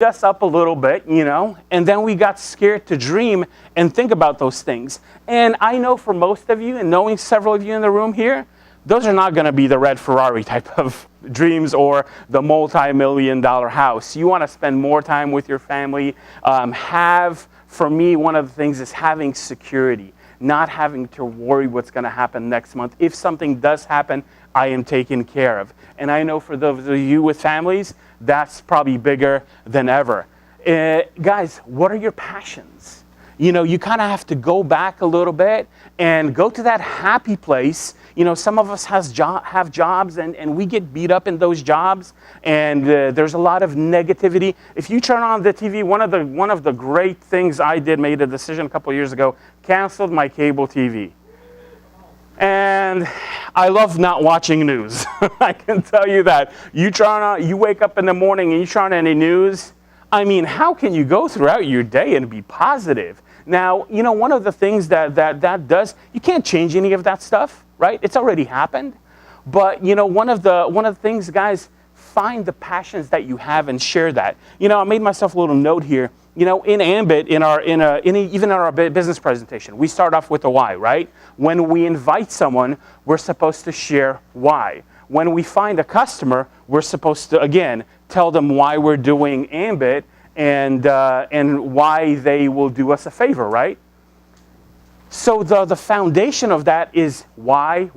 us up a little bit, and then we got scared to dream and think about those things. And I know for most of you, and knowing several of you in the room here, those are not going to be the red Ferrari type of dreams or the multi-million-dollar house. You want to spend more time with your family. For me, one of the things is having security, not having to worry what's going to happen next month. If something does happen, I am taken care of. And I know for those of you with families, that's probably bigger than ever. Guys, what are your passions? You kind of have to go back a little bit and go to that happy place. Some of us have jobs and we get beat up in those jobs, and there's a lot of negativity. If you turn on the TV, one of the great things I did, made a decision a couple of years ago, canceled my cable TV. And I love not watching news. I can tell you that. You wake up in the morning and you turn on any news. I mean, how can you go throughout your day and be positive? Now, one of the things that does, you can't change any of that stuff, right? It's already happened. But, one of the things, guys, find the passions that you have and share that. I made myself a little note here. In Ambit, even in our business presentation, we start off with a why, right? When we invite someone, we're supposed to share why. When we find a customer, we're supposed to, again, tell them why we're doing Ambit and why they will do us a favor, right? So the foundation of that is why,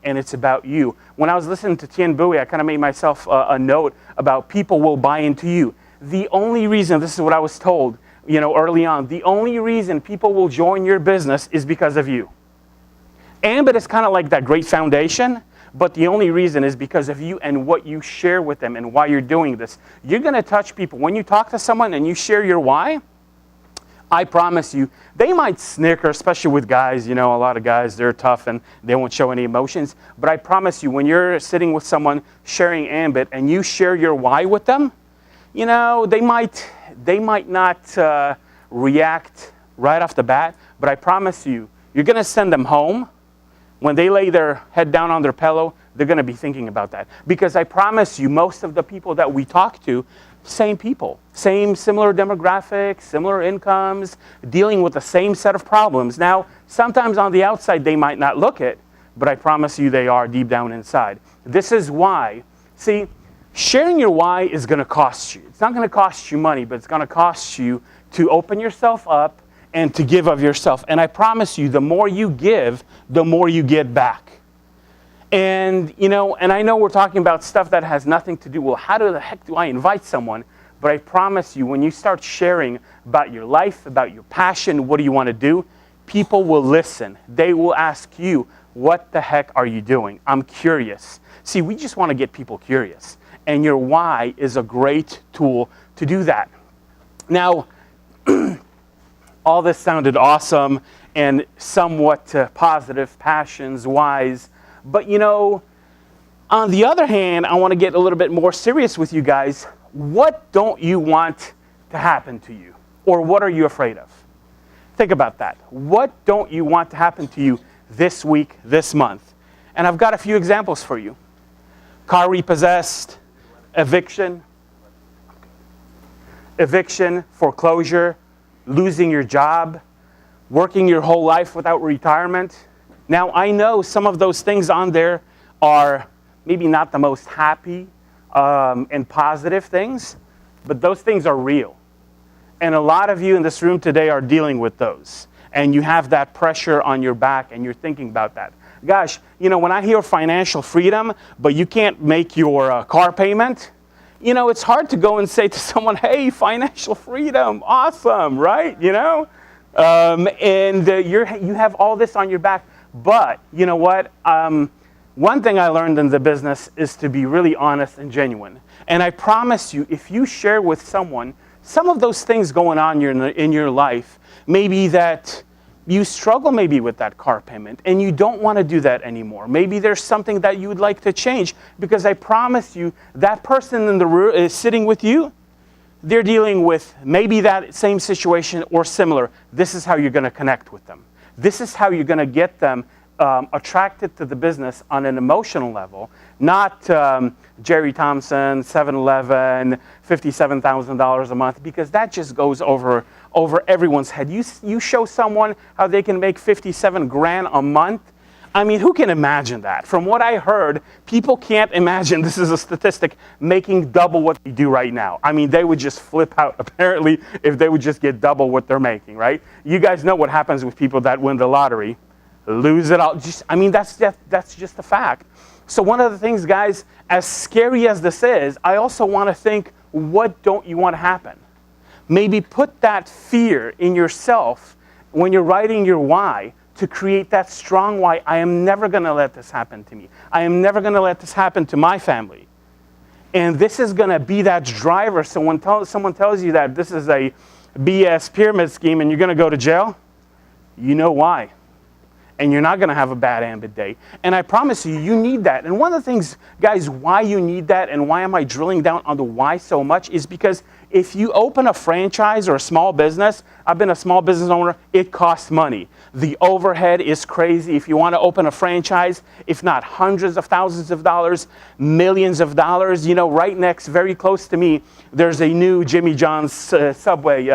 and it's about you. When I was listening to Tien Bui, I kind of made myself a note about people will buy into you. The only reason, this is what I was told, early on, the only reason people will join your business is because of you. Ambit is kind of like that great foundation, but the only reason is because of you and what you share with them and why you're doing this. You're going to touch people. When you talk to someone and you share your why, I promise you, they might snicker, especially with guys. A lot of guys, they're tough and they won't show any emotions. But I promise you, when you're sitting with someone sharing Ambit and you share your why with them, they might not react right off the bat, but I promise you, you're going to send them home. When they lay their head down on their pillow, they're going to be thinking about that. Because I promise you, most of the people that we talk to, same people, similar demographics, similar incomes, dealing with the same set of problems. Now, sometimes on the outside, they might not look it, but I promise you they are deep down inside. This is why, see, sharing your why is going to cost you. It's not going to cost you money, but it's going to cost you to open yourself up and to give of yourself. And I promise you, the more you give, the more you get back. And, and I know we're talking about stuff that has nothing to do, well, how the heck do I invite someone? But I promise you, when you start sharing about your life, about your passion, what do you want to do, people will listen. They will ask you, what the heck are you doing? I'm curious. See, we just want to get people curious. And your why is a great tool to do that. Now, all this sounded awesome and somewhat positive, passions, whys. But on the other hand, I want to get a little bit more serious with you guys. What don't you want to happen to you? Or what are you afraid of? Think about that. What don't you want to happen to you this week, this month? And I've got a few examples for you. Car repossessed, eviction, foreclosure, losing your job, working your whole life without retirement. Now, I know some of those things on there are maybe not the most happy and positive things, but those things are real. And a lot of you in this room today are dealing with those. And you have that pressure on your back and you're thinking about that. Gosh, when I hear financial freedom, but you can't make your car payment, it's hard to go and say to someone, hey, financial freedom, awesome, right? You have all this on your back. But you know what? One thing I learned in the business is to be really honest and genuine. And I promise you, if you share with someone some of those things going on in your life, maybe that you struggle maybe with that car payment and you don't want to do that anymore. Maybe there's something that you would like to change, because I promise you that person in the room is sitting with you, they're dealing with maybe that same situation or similar. This is how you're going to connect with them. This is how you're going to get them attracted to the business on an emotional level, not Jerry Thompson, 7-Eleven, $57,000 a month, because that just goes over everyone's head. You show someone how they can make 57 grand a month. I mean, who can imagine that? From what I heard, people can't imagine, this is a statistic, making double what they do right now. I mean, they would just flip out, apparently, if they would just get double what they're making, right? You guys know what happens with people that win the lottery. Lose it all. That's just a fact. So one of the things, guys, as scary as this is, I also want to think, what don't you want to happen? Maybe put that fear in yourself when you're writing your why, to create that strong why. I am never going to let this happen to me. I am never going to let this happen to my family. And this is going to be that driver. So when someone tells you that this is a BS pyramid scheme and you're going to go to jail, you know why. And you're not going to have a bad Ambit day. And I promise you, you need that. And one of the things, guys, why you need that and why am I drilling down on the why so much is because if you open a franchise or a small business, I've been a small business owner, it costs money. The overhead is crazy. If you want to open a franchise, if not hundreds of thousands of dollars, millions of dollars, right next, very close to me, there's a new Jimmy John's Subway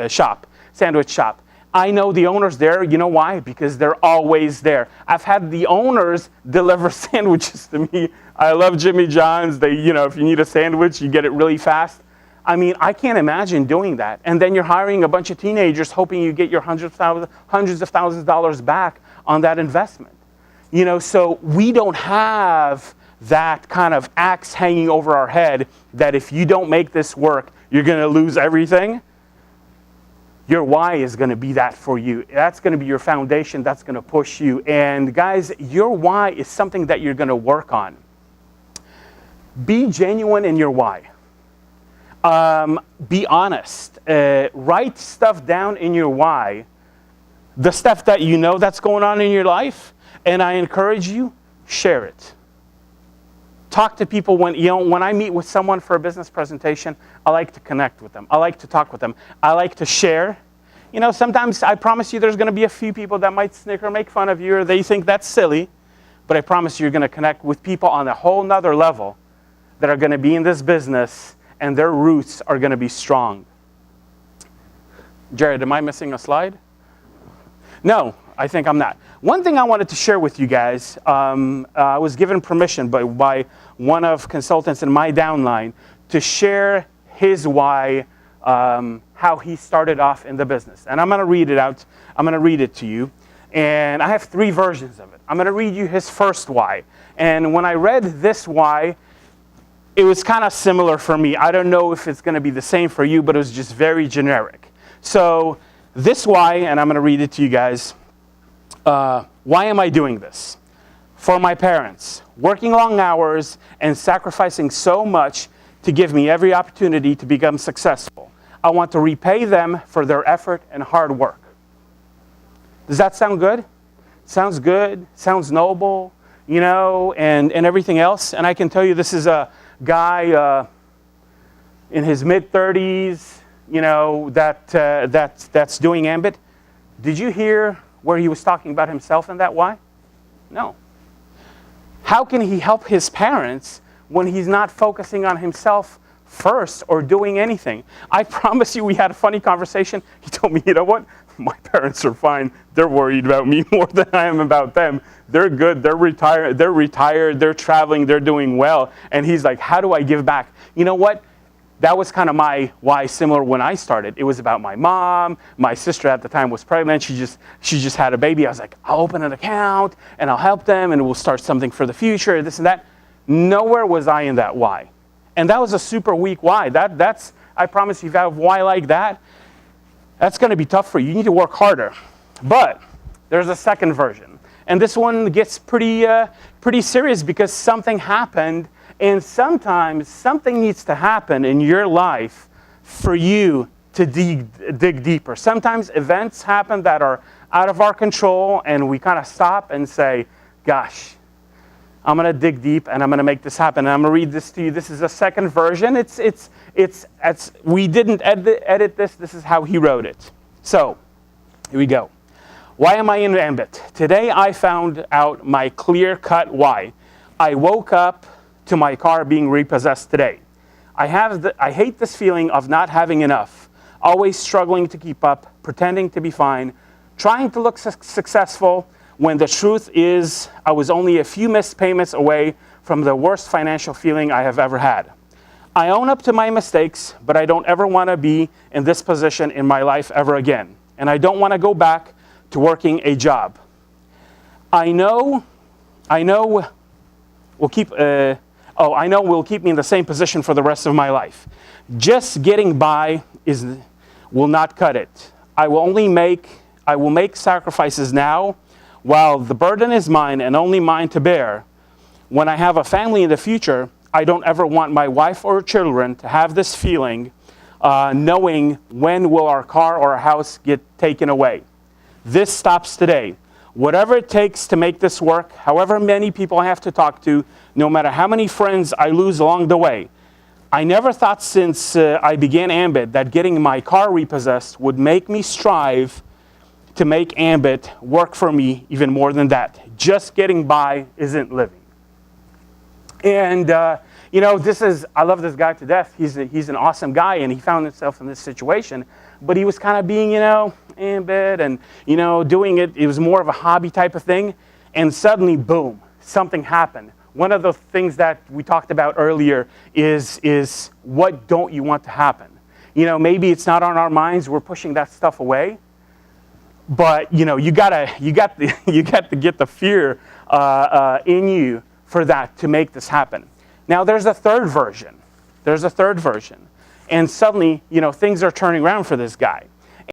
shop, sandwich shop. I know the owners there. You know why? Because they're always there. I've had the owners deliver sandwiches to me. I love Jimmy John's. They, if you need a sandwich, you get it really fast. I mean, I can't imagine doing that. And then you're hiring a bunch of teenagers hoping you get your hundreds of thousands of dollars back on that investment. So we don't have that kind of axe hanging over our head that if you don't make this work, you're going to lose everything. Your why is going to be that for you. That's going to be your foundation. That's going to push you. And guys, your why is something that you're going to work on. Be genuine in your why. Be honest. Write stuff down in your why. The stuff that you know that's going on in your life. And I encourage you, share it. Talk to people when I meet with someone for a business presentation, I like to connect with them. I like to talk with them. I like to share. Sometimes I promise you there's going to be a few people that might snicker, make fun of you, or they think that's silly. But I promise you're going to connect with people on a whole nother level that are going to be in this business and their roots are going to be strong. Jarrad, am I missing a slide? No, I think I'm not. One thing I wanted to share with you guys, I was given permission by one of consultants in my downline to share his why, how he started off in the business. And I'm going to read it out. I'm going to read it to you. And I have 3 versions of it. I'm going to read you his first why. And when I read this why, it was kind of similar for me. I don't know if it's going to be the same for you, but it was just very generic. So this why, and I'm going to read it to you guys. Why am I doing this? For my parents, working long hours and sacrificing so much to give me every opportunity to become successful. I want to repay them for their effort and hard work. Does that sound good? Sounds good, sounds noble, and everything else. And I can tell you this is a guy in his mid-30s, that's doing Ambit. Did you hear where he was talking about himself in that why? No. How can he help his parents when he's not focusing on himself first or doing anything? I promise you we had a funny conversation. He told me, you know what? My parents are fine. They're worried about me more than I am about them. They're good. They're retired. They're traveling. They're doing well. And he's like, how do I give back? You know what? That was kind of my why similar when I started. It was about my mom. My sister at the time was pregnant. She just had a baby. I was like, I'll open an account and I'll help them and we'll start something for the future, this and that. Nowhere was I in that why. And that was a super weak why. That's I promise you, if you have a why like that, that's going to be tough for you. You need to work harder. But there's a second version. And this one gets pretty serious because something happened. And sometimes something needs to happen in your life for you to dig deeper. Sometimes events happen that are out of our control and we kind of stop and say, gosh, I'm going to dig deep and I'm going to make this happen. And I'm going to read this to you. This is a second version. We didn't edit this. This is how he wrote it. So here we go. Why am I in Ambit? Today I found out my clear-cut why. I woke up to my car being repossessed today. I hate this feeling of not having enough, always struggling to keep up, pretending to be fine, trying to look successful, when the truth is I was only a few missed payments away from the worst financial feeling I have ever had. I own up to my mistakes, but I don't ever want to be in this position in my life ever again. And I don't want to go back to working a job. I know will keep me in the same position for the rest of my life. Just getting by will not cut it. I will make sacrifices now, while the burden is mine and only mine to bear. When I have a family in the future, I don't ever want my wife or children to have this feeling, knowing when will our car or our house get taken away. This stops today. Whatever it takes to make this work, however many people I have to talk to, no matter how many friends I lose along the way. I never thought since I began Ambit that getting my car repossessed would make me strive to make Ambit work for me even more than that. Just getting by isn't living. And I love this guy to death. He's an awesome guy, and he found himself in this situation. But he was kind of being, Ambit and, doing it. It was more of a hobby type of thing. And suddenly, boom, something happened. One of the things that we talked about earlier is what don't you want to happen? Maybe it's not on our minds. We're pushing that stuff away. But you got to get the fear in you for that to make this happen. Now there's a third version. And suddenly, things are turning around for this guy.